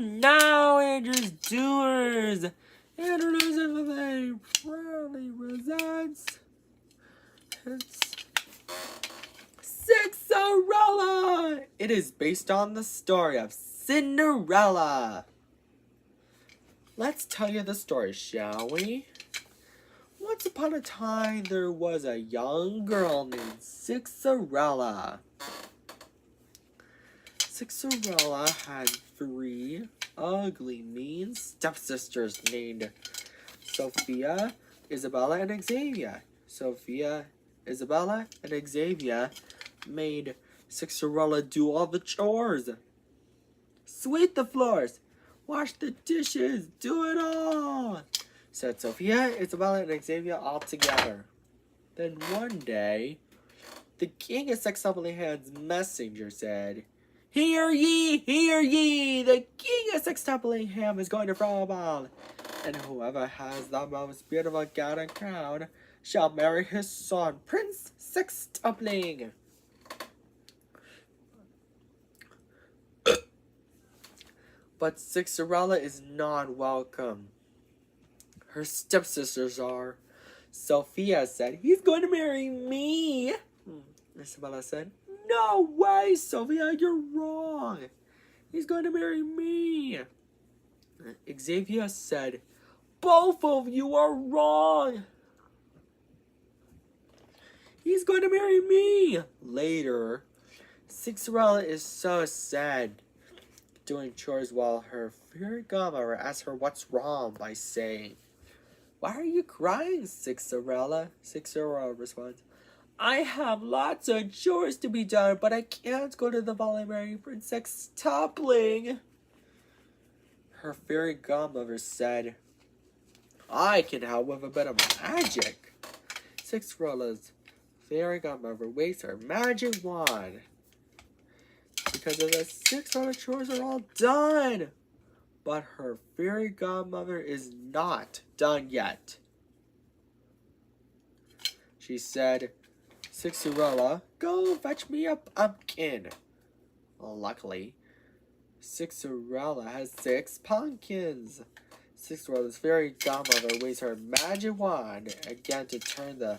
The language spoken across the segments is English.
And now Andrew's doers. Andrew knows if they proudly presents. It's Cinderella. It is based on the story of Cinderella. Let's tell you the story, shall we? Once upon a time, there was a young girl named Cinderella. Cinderella had 3 ugly, mean stepsisters named Sophia, Isabella, and Xavier. Sophia, Isabella, and Xavier made Cinderella do all the chores. Sweep the floors, wash the dishes, do it all, said Sophia, Isabella, and Xavier all together. Then one day, the king of Sextuple-Hand's messenger said, "Hear ye, hear ye! The king of Sextuple-Hand is going to throw a ball, and whoever has the most beautiful gown and crown shall marry his son, Prince Sextuple." But Cinderella is not welcome. Her stepsisters are. Sophia said, "He's going to marry me." Isabella said, "No way, Sophia, you're wrong. He's going to marry me." Xavier said, "Both of you are wrong. He's going to marry me." Later, Cinderella is so sad, doing chores while her fairy godmother asks her what's wrong by saying, "Why are you crying, Cinderella?" Cinderella responds, "I have lots of chores to be done, but I can't go to the ball and marry Prince Sextuple." Her fairy godmother said, "I can help with a bit of magic." Cinderella's fairy godmother waves her magic wand. Because of the 6 other chores are all done. But her fairy godmother is not done yet. She said, "Cinderella, go fetch me a pumpkin." Luckily, Cinderella has 6 pumpkins. Cinderella's fairy godmother waves her magic wand again to turn the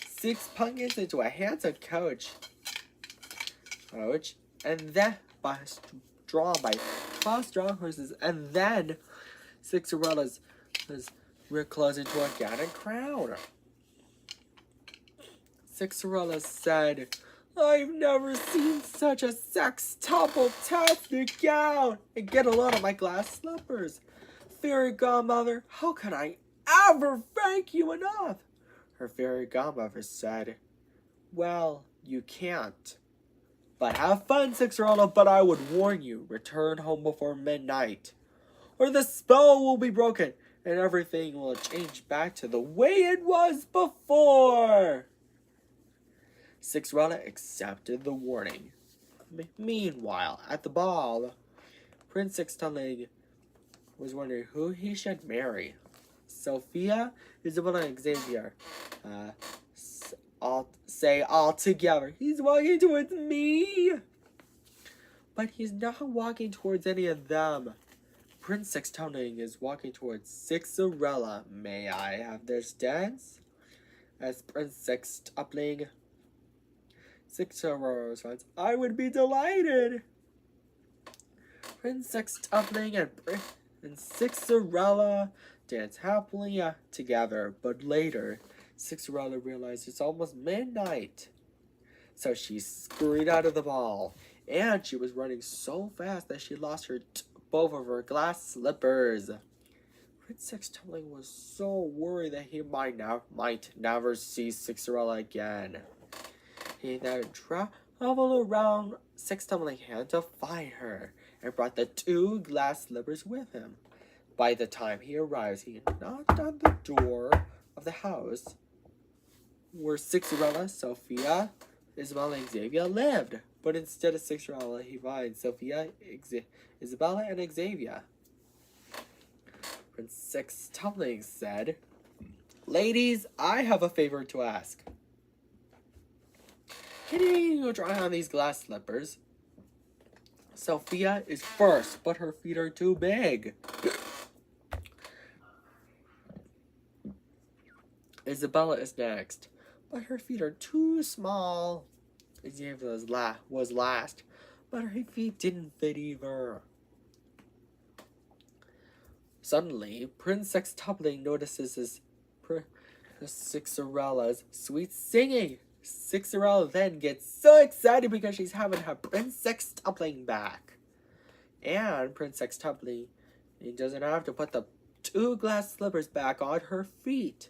6 pumpkins into a handsome coach. And then drawn by 12 strong horses, and then Cinderella's clothes into a gown and crown. Cinderella said, "I've never seen such a sextuple-tastic gown, and get a load of my glass slippers. Fairy godmother, how can I ever thank you enough?" Her fairy godmother said, "Well, you can't. But have fun, Cinderella, but I would warn you, return home before midnight, or the spell will be broken, and everything will change back to the way it was before." Cinderella accepted the warning. Meanwhile, at the ball, Prince Sextuple was wondering who he should marry. Sophia, Isabella, and Xavier all together, "He's walking towards me." But he's not walking towards any of them. Prince Sextuple is walking towards Cinderella. "May I have this dance?" asked Prince Sextuple. Cinderella responds, "I would be delighted." Prince Sextuple and Cinderella dance happily together, but later, Cinderella realized it's almost midnight. So she scurried out of the ball, and she was running so fast that she lost both of her glass slippers. Prince Sextuple was so worried that he might never see Cinderella again. He then traveled around Sextuple-Hand to find her, and brought the 2 glass slippers with him. By the time he arrives, he knocked on the door of the house where Cinderella, Sophia, Isabella, and Xavier lived. But instead of Cinderella, he finds Sophia, Isabella, and Xavier. Prince Sextuple said, "Ladies, I have a favor to ask. Can you try on these glass slippers?" Sophia is first, but her feet are too big. Isabella is next, but her feet are too small. Xavier was last, but her feet didn't fit either. Suddenly, Prince Sextuple notices Cinderella's sweet singing. Cinderella then gets so excited because she's having her Prince Sextuple back. And Prince Sextuple doesn't have to put the 2 glass slippers back on her feet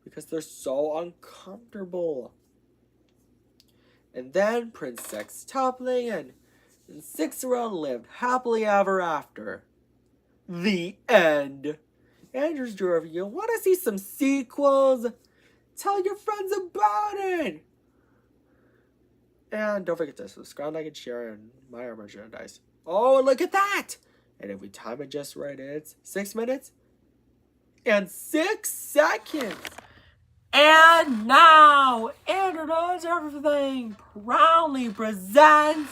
because they're so uncomfortable. And then Prince Sextuple and Cinderella lived happily ever after. The end. Andrew's Drawer Review. Want to see some sequels? Tell your friends about it. And don't forget to subscribe, like, and share and buy our merchandise. Oh, look at that! And if we time it just right, it's 6 minutes and 6 seconds. And now, Andrew Knows Everything proudly presents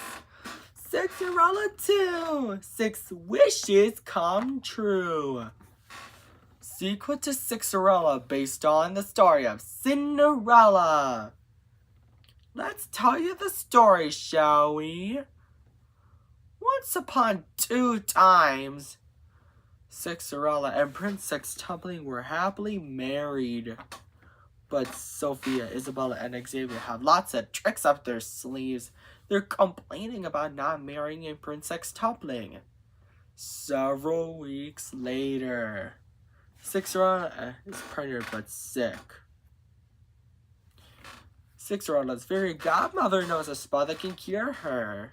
Cinderella 2, 6 Wishes Come True. Sequel to Cinderella based on the story of Cinderella. Let's tell you the story, shall we? Once upon 2 times, Cinderella and Prince Sextuple were happily married. But Sophia, Isabella, and Xavier have lots of tricks up their sleeves. They're complaining about not marrying Prince Sextuple. Several weeks later, Cinderella is pregnant but sick. Cinderella's fairy godmother knows a spell that can cure her.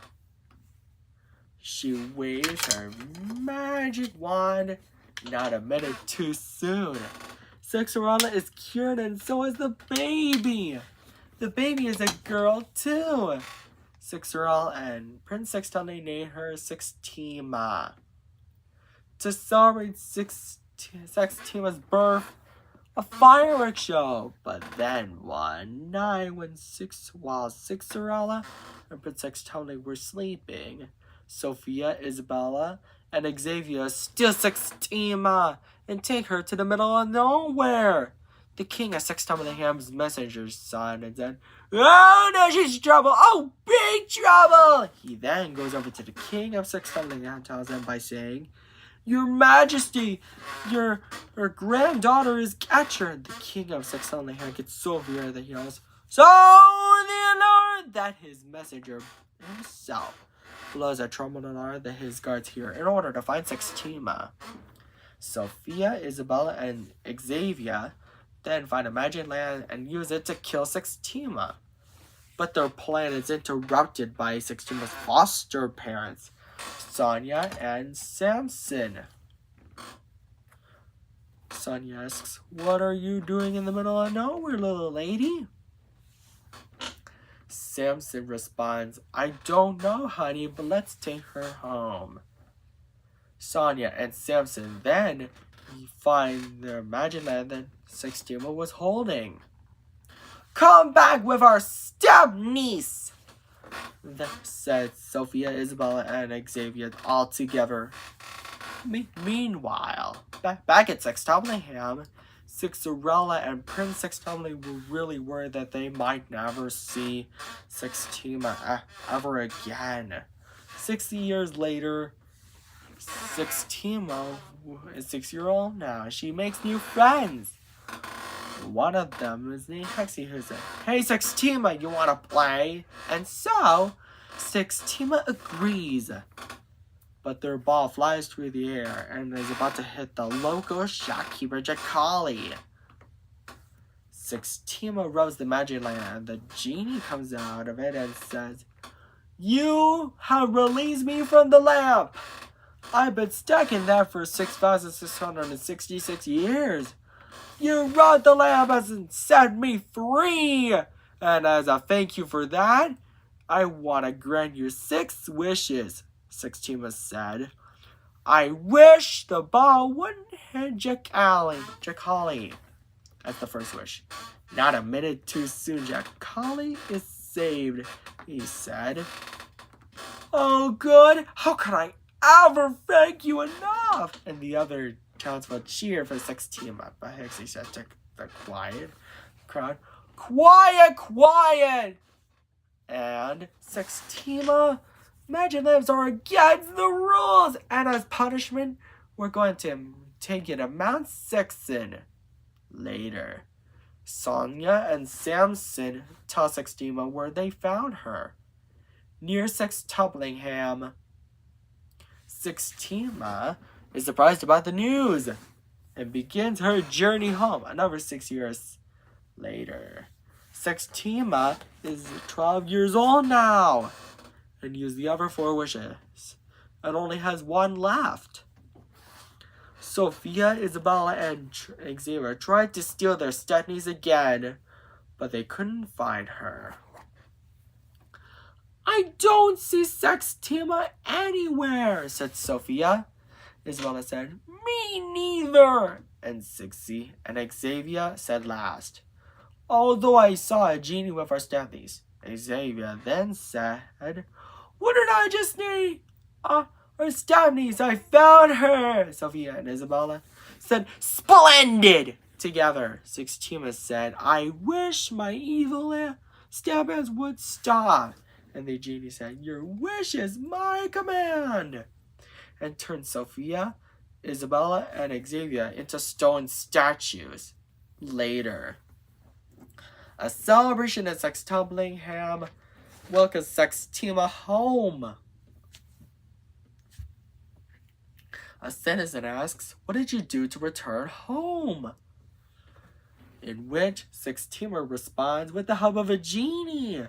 She waves her magic wand, not a minute too soon. Cinderella is cured and so is the baby. The baby is a girl too. Cinderella and Prince Sextuple named her Sextima. To celebrate Sextima's birth, a fireworks show. But then one night while Cinderella and Prince Sextuple were sleeping, Sophia, Isabella, and Xavier steal Sextima and take her to the middle of nowhere. The king of Sextupleham's messengers saw it and said, "Oh no, she's in trouble! Oh, big trouble!" He then goes over to the king of Sextuplehamn and tells him by saying, "Your Majesty, your granddaughter is captured." The king of Sextuplehamn gets so furious that he yells, "So the alarm!" that his messenger himself blows a trumpet alarm that his guards hear in order to find Sextima. Sophia, Isabella, and Xavier then find a magic land and use it to kill Sextima. But their plan is interrupted by Sextima's foster parents, Sonia and Samson. Sonia asks, "What are you doing in the middle of nowhere, little lady?" Samson responds, "I don't know, honey, but let's take her home." Sonia and Samson then find their magic land that Sextima was holding. "Come back with our step-niece," said Sophia, Isabella, and Xavier all together. Meanwhile, back at Sextuplehamn, Cinderella and Prince Sextuple were really worried that they might never see Sextima ever again. 60 years later, Sextima is 6-year-old now. She makes new friends. One of them is named Hexie, who said, "Hey Sextima, you wanna play?" And so, Sextima agrees. But their ball flies through the air and is about to hit the local shopkeeper Jacali. Sextima rubs the magic lamp and the genie comes out of it and says, "You have released me from the lamp. I've been stuck in that for 6,666 years. You rubbed the lamp and set me free. And as a thank you for that, I want to grant you 6 wishes," Sextima said. "I wish the ball wouldn't hit Jacali. That's the first wish. Not a minute too soon, Jacali is saved," he said. Oh, good. How can I ever thank you enough? And the other townsfolk cheered for Sextima, but Hixie said to the quiet crowd, Quiet, quiet! And Sextima, Magic Lamps are against the rules, and as punishment, we're going to take you to Mount Sixon later. Sonia and Samson tell Sextima where they found her. Near Sextuplingham. Sextima is surprised about the news and begins her journey home another 6 years later. Sextima is 12 years old now and used the other 4 wishes and only has 1 left. Sophia, Isabella, and Xavier tried to steal their Stepnies again, but they couldn't find her. I don't see Sextima anywhere, said Sophia. Isabella said, Me neither, and Sixie and Xavier said last. Although I saw a genie with our Stepnies. Xavier then said, What did I just need? Our Stepnies, I found her. Sophia and Isabella said, Splendid! Together, Sextima said, I wish my evil Stepnies would stop. And the genie said, Your wish is my command. And turned Sophia, Isabella, and Xavier into stone statues. Later, a celebration at Sextuplingham welcomes Sextima home. A citizen asks, What did you do to return home? In which Sextima responds with the help of a genie.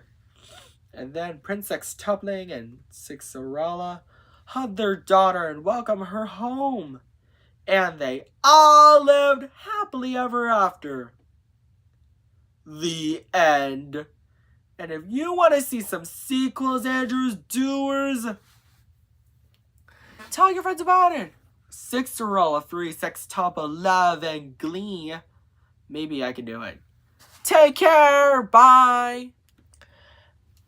And then Prince Sextupling and Cinderella hug their daughter and welcome her home. And they all lived happily ever after. The end. And if you want to see some sequels, Andrews, doers, tell your friends about it. Cinderella 3, Sextuple, Love, and Glee. Maybe I can do it. Take care. Bye.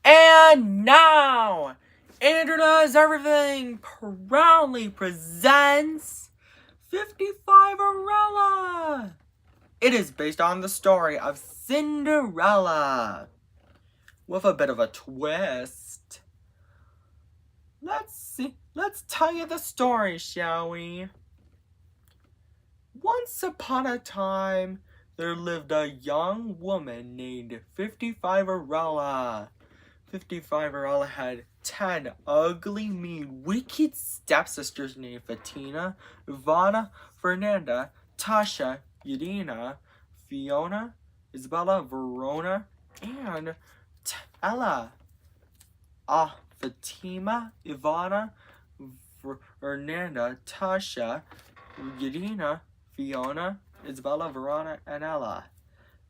And now, Andrew Does Everything proudly presents 55-erella. It is based on the story of Cinderella, with a bit of a twist. Let's tell you the story, shall we? Once upon a time, there lived a young woman named 55-erella. 55-erella had 10 ugly, mean, wicked stepsisters named Fatina, Ivana, Fernanda, Tasha, Yadina, Fiona, Isabella, Verona, and Ella. Fatima, Ivana, Fernanda, Tasha, Yadina, Fiona, Isabella, Verona, and Ella.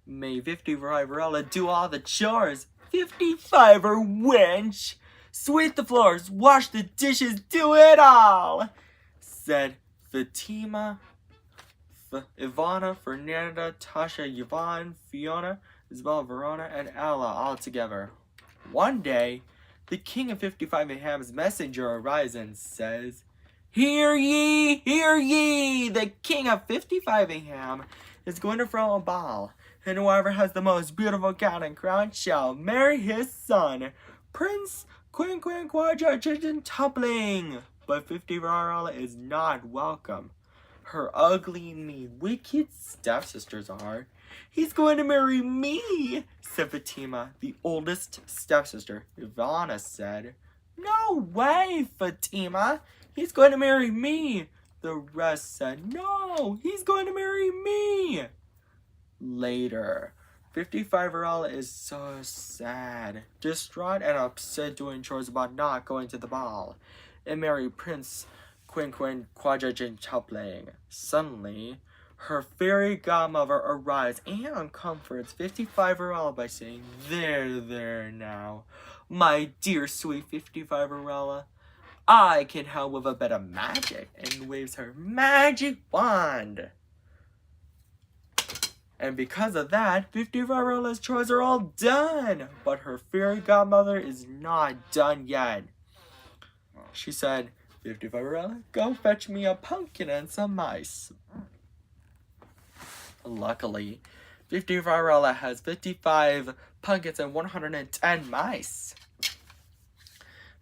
May 55-erella do all the chores. 55-er wench! Sweep the floors, wash the dishes, do it all! Said Fatima, Ivana, Fernanda, Tasha, Yvonne, Fiona, Isabella, Verona, and Ella all together. One day, the king of 55-ham's messenger arrives and says, Hear ye, hear ye! The king of 55-ham is going to throw a ball, and whoever has the most beautiful gown and crown shall marry his son, Prince Quinquagentupling. But 55-erella is not welcome. Her ugly, mean, wicked stepsisters are. He's going to marry me, said Fatima, the oldest stepsister. Ivana said, No way, Fatima. He's going to marry me. The rest said, No, he's going to marry me. Later, 55-erella is so sad, distraught, and upset doing chores about not going to the ball, and marry Prince Quinquagentupling. Suddenly, her fairy godmother arrives and comforts 55-erella by saying, There now, my dear sweet 55-erella. I can help with a bit of magic, and waves her magic wand. And because of that, 55-erella's chores are all done. But her fairy godmother is not done yet. she said, 55 Arella, go fetch me a pumpkin and some mice. Luckily, 55 Arella has 55 pumpkins and 110 mice.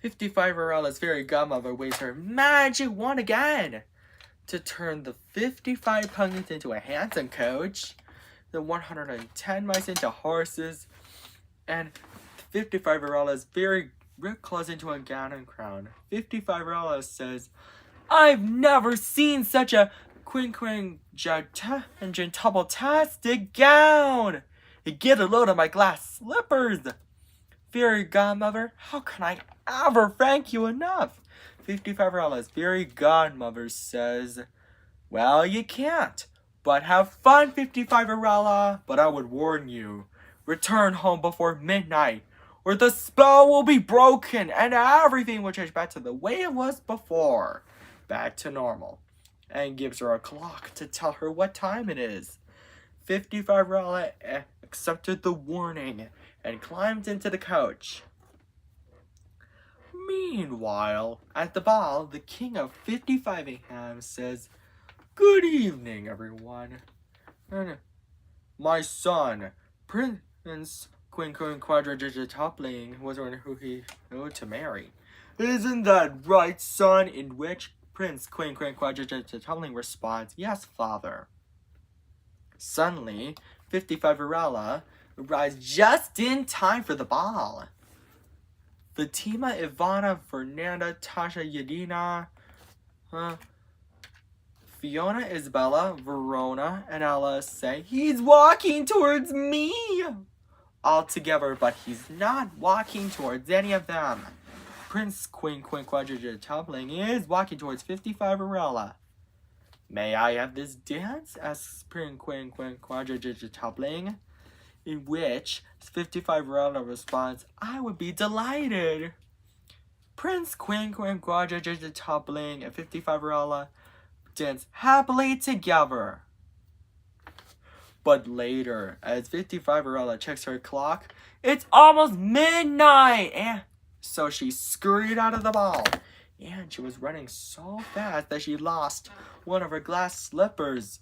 55 Arella's fairy godmother waves her magic wand again to turn the 55 pumpkins into a handsome coach, the 110 mice into horses, and 55 Arella's fairy ripped claws into a gown and crown. 55 Arella says, I've never seen such a quinquagentabletastic gown. Get a load of my glass slippers. Fairy godmother, how can I ever thank you enough? 55 Arella's fairy godmother says, well, you can't. But have fun, 55 Arella. But I would warn you, return home before midnight, or the spell will be broken and everything will change back to the way it was before. Back to normal. And gives her a clock to tell her what time it is. 55 Arella accepted the warning and climbed into the coach. Meanwhile, at the ball, the king of 55 Ingham says, good evening, everyone. And my son, Prince Quinquagentabling, was one who he owed to marry. Isn't that right, son? In which Prince Quinquagentabling responds, yes, father. Suddenly, 55 Arella arrives just in time for the ball. Fatima, Ivana, Fernanda, Tasha, Yadina, Fiona, Isabella, Verona, and Ella say, he's walking towards me! All together, but he's not walking towards any of them. Prince Quinquagentabling is walking towards 55 Arella. May I have this dance? asks Prince Quinquagentabling, in which 55 Arella responds, I would be delighted. Prince Quinquagentabling and 55 Arella dance happily together. But later, as 55 Arella checks her clock, it's almost midnight! And so she scurried out of the ball. And she was running so fast that she lost one of her glass slippers.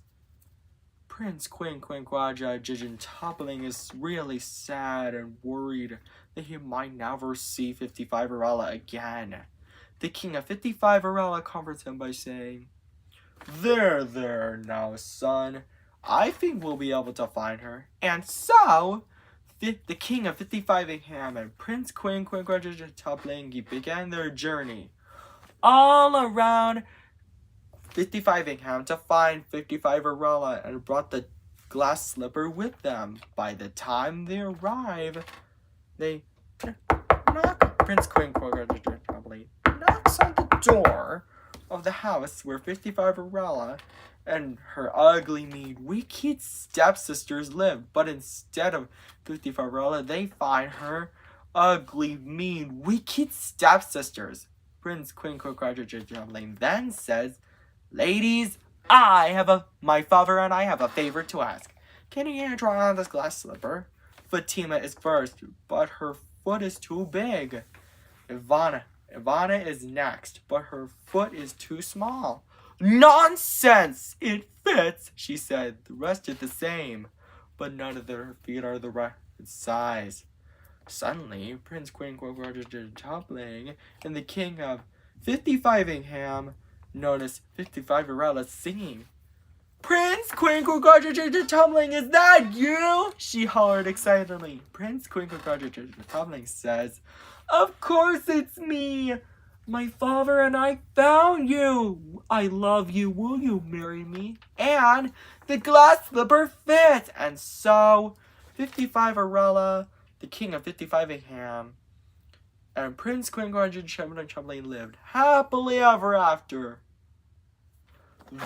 Prince Quinquagentabling is really sad and worried that he might never see 55 Arella again. The king of 55 Arella comforts him by saying, there now, son. I think we'll be able to find her. And so, the king of 55 Ingham and Prince Quinquagentabling began their journey all around 55 Ingham to find 55 Arella and brought the glass slipper with them. By the time they arrive, they knock. Prince Quinquagentabling knocks on the door of the house where 55 Arella and her ugly, mean, wicked stepsisters live. But instead of 55 Arella, they find her ugly, mean, wicked stepsisters. Prince Quinquagentabling then says, ladies, my father and I have a favor to ask. Can you try on this glass slipper? Fatima is first, but her foot is too big. Ivana is next, but her foot is too small. Nonsense! It fits, she said. The rest are the same, but none of their feet are the right size. Suddenly, Prince Quinquagentabling and the king of 55 Ingham noticed 55 Arella singing. Prince Quinquagentabling, is that you? She hollered excitedly. Prince Quinquagentabling says, of course it's me. My father and I found you. I love you. Will you marry me? And the glass slipper fits. And so, 55 Arella, the king of 55 Ingham, and Prince Quinquagentabling lived happily ever after.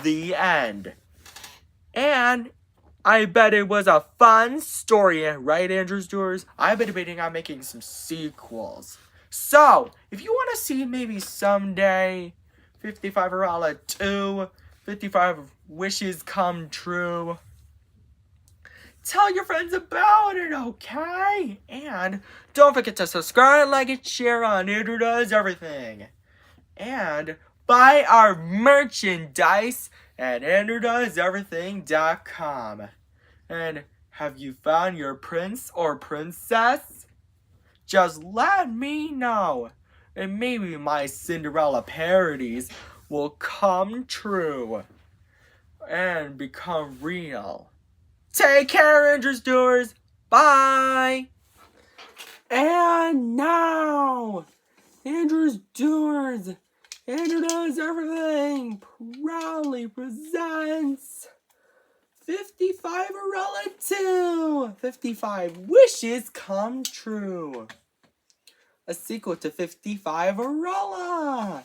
The end. And I bet it was a fun story, right, Andrew Stewart? I've been debating on making some sequels. So, if you want to see maybe someday 55 Arella 2, 55 Wishes Come True, tell your friends about it, okay? And don't forget to subscribe, like, and share on Andrew Does Everything. and buy our merchandise at AndrewDoesEverything.com. And have you found your prince or princess? Just let me know, and maybe my Cinderella parodies will come true and become real. Take care, Andrew's Doers. Bye. And now, Andrew's Doers, Andrew Does Everything proudly presents 55 Relative, 55 Wishes Come True. A sequel to 55 Arella,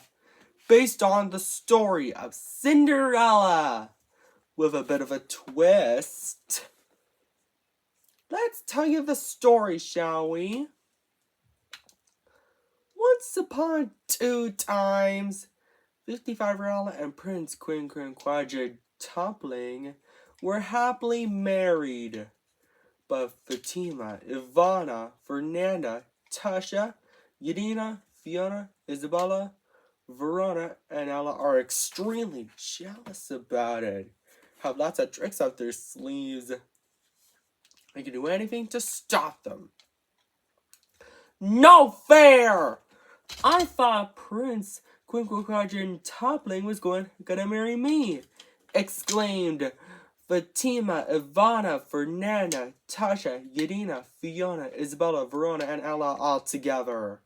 based on the story of Cinderella, with a bit of a twist. Let's tell you the story, shall we? Once upon two times, 55 Arella and Prince Quadrupling were happily married. But Fatima, Ivana, Fernanda, Tasha, Yadina, Fiona, Isabella, Verona, and Ella are extremely jealous about it. Have lots of tricks up their sleeves. They can do anything to stop them. No fair! I thought Prince Quadrupling was gonna marry me, exclaimed Fatima, Ivana, Fernanda, Tasha, Yadina, Fiona, Isabella, Verona, and Ella all together.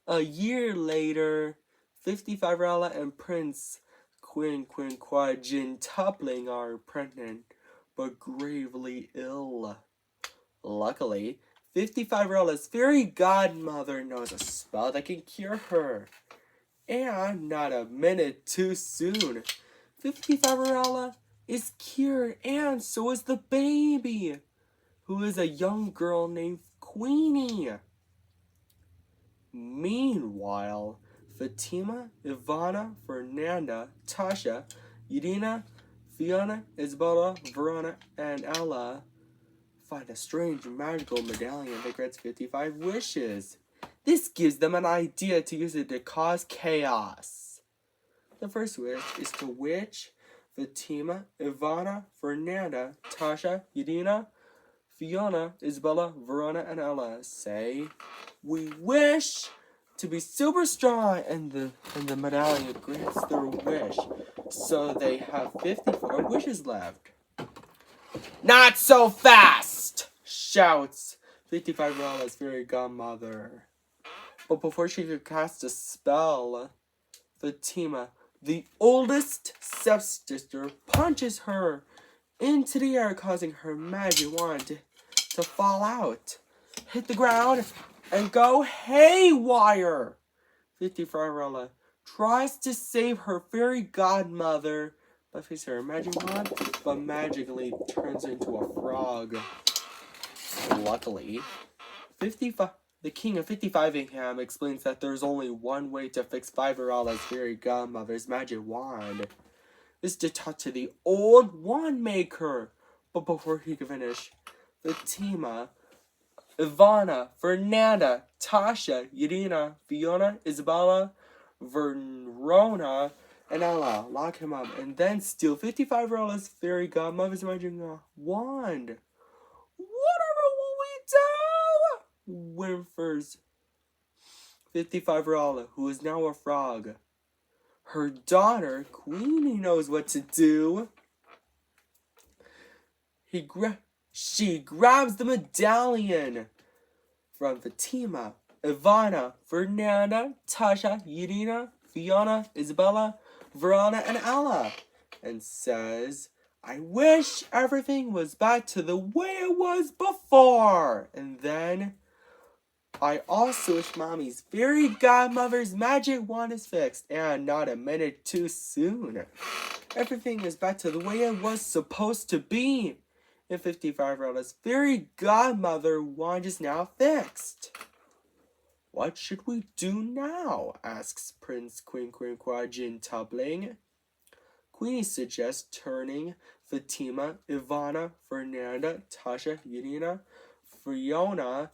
A year later, 55 Ella and Prince Quadrupling are pregnant, but gravely ill. Luckily, 55 Ella's fairy godmother knows a spell that can cure her. And not a minute too soon, 55 Ella is cured, and so is the baby, who is a young girl named Queenie. Meanwhile, Fatima, Ivana, Fernanda, Tasha, Yadina, Fiona, Isabella, Verona, and Ella find a strange magical medallion that grants 55 wishes. This gives them an idea to use it to cause chaos. The first wish is to witch Fatima, Ivana, Fernanda, Tasha, Yadina, Fiona, Isabella, Verona, and Ella say, "We wish to be super strong," and the medallion grants their wish, so they have 54 wishes left. "Not so fast!" shouts 55 Ella's fairy godmother. But before she could cast a spell, Fatima, the oldest stepsister, punches her into the air, causing her magic wand to fall out, hit the ground, and go haywire. 55 Ella tries to save her fairy godmother by facing her magic wand, but magically turns into a frog. Luckily, the king of 55 Ingham explains that there's only one way to fix 5 Ella's fairy godmother's magic wand. Is to talk to the old wand maker. But before he can finish, Fatima, Ivana, Fernanda, Tasha, Yadina, Fiona, Isabella, Verona, and Ella lock him up and then steal 55 Ella's fairy godmother's magic wand. "Whatever will we do?" whimpers 55 Ella, who is now a frog. Her daughter, Queenie, knows what to do. She grabs the medallion from Fatima, Ivana, Fernanda, Tasha, Yadina, Fiona, Isabella, Verona, and Ella, and says, "I wish everything was back to the way it was before. And then, I also wish Mommy's fairy godmother's magic wand is fixed, and not a minute too soon. Everything is back to the way it was supposed to be. And 55 Ella's fairy godmother wand is now fixed." "What should we do now?" asks Prince Quadrupling. Queenie suggests turning Fatima, Ivana, Fernanda, Tasha, Yadina, Fiona,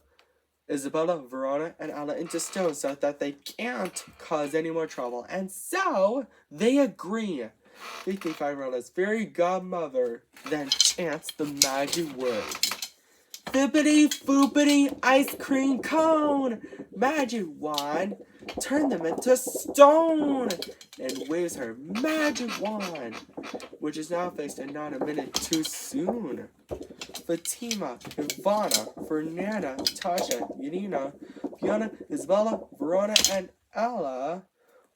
Isabella, Verona, and Ella into stone so that they can't cause any more trouble. And so they agree. 55-year-old's fairy godmother then chants the magic words. Fippity foopity ice cream cone, magic wand, turn them into stone, and waves her magic wand, which is now fixed and not a minute too soon. Fatima, Ivana, Fernanda, Tasha, Yanina, Fiona, Isabella, Verona, and Ella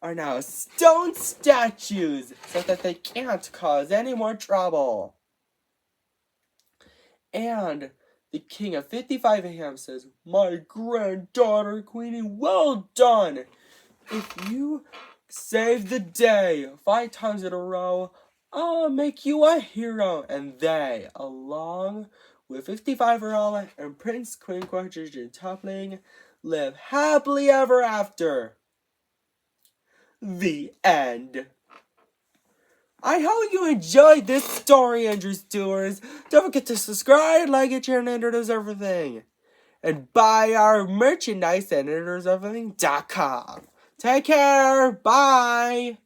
are now stone statues so that they can't cause any more trouble. And the king of 55 AM says, "My granddaughter, Queenie, well done! If you save the day 5 times in a row, I'll make you a hero." And they, along with 55 Arala and Prince Queen Quadriga and Toppling, live happily ever after. The end. I hope you enjoyed this story, Andrew Stewards. Don't forget to subscribe, like it, share, and introduce everything. And buy our merchandise at introduceeverything.com. Take care. Bye.